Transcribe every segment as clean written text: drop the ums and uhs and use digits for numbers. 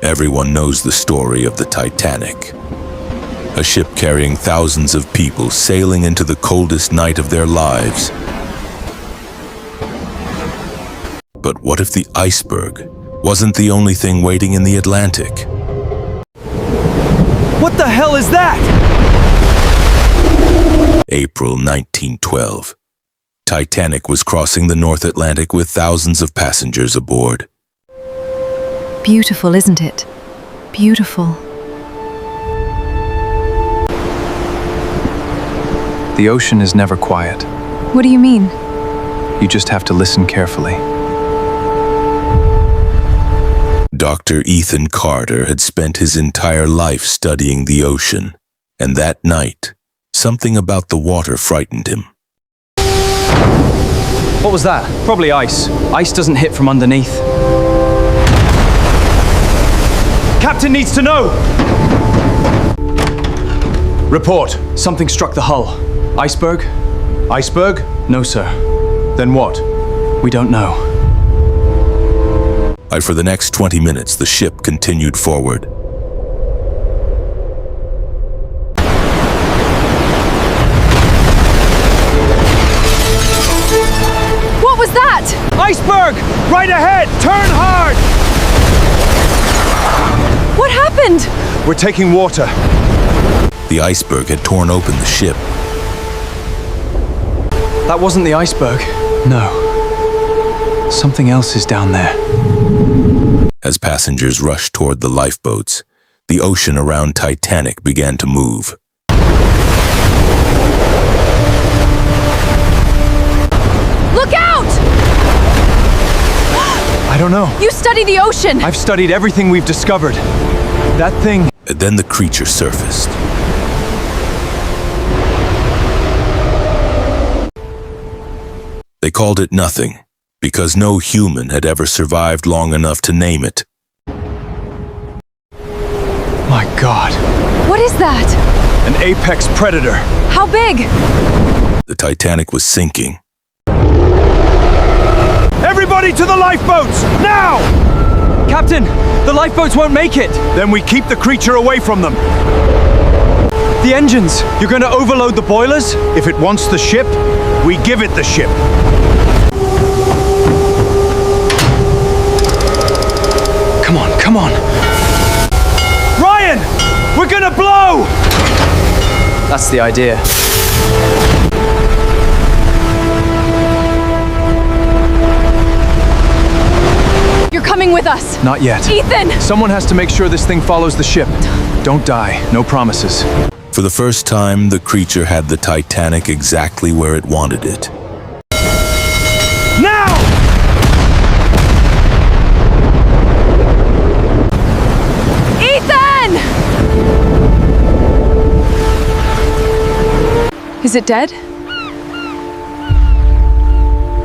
Everyone knows the story of the Titanic. A ship carrying thousands of people sailing into the coldest night of their lives. But what if the iceberg wasn't the only thing waiting in the Atlantic? What the hell is that? April 1912. Titanic was crossing the North Atlantic with thousands of passengers aboard. Beautiful, isn't it? Beautiful. The ocean is never quiet. What do you mean? You just have to listen carefully. Dr. Ethan Carter had spent his entire life studying the ocean, and that night, something about the water frightened him. What was that? Probably ice. Ice doesn't hit from underneath. Captain needs to know! Report. Something struck the hull. Iceberg? Iceberg? No, sir. Then what? We don't know. For the next 20 minutes, the ship continued forward. What was that? Iceberg! Right ahead! Turn hard! What happened? We're taking water. The iceberg had torn open the ship. That wasn't the iceberg. No. Something else is down there. As passengers rushed toward the lifeboats, the ocean around Titanic began to move. Look out! I don't know. You study the ocean! I've studied everything we've discovered. That thing... And then the creature surfaced. They called it nothing, because no human had ever survived long enough to name it. My God. What is that? An apex predator. How big? The Titanic was sinking. Everybody to the lifeboats! Now! Captain, the lifeboats won't make it. Then we keep the creature away from them. The engines. You're going to overload the boilers? If it wants the ship, we give it the ship. Come on, come on. Ryan! We're gonna blow! That's the idea. You're coming with us! Not yet. Ethan! Someone has to make sure this thing follows the ship. Don't die. No promises. For the first time, the creature had the Titanic exactly where it wanted it. Now! Ethan! Is it dead?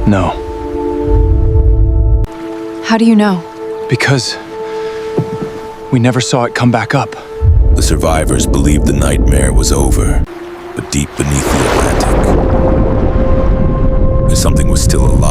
No. How do you know? Because we never saw it come back up. The survivors believed the nightmare was over, but deep beneath the Atlantic, something was still alive.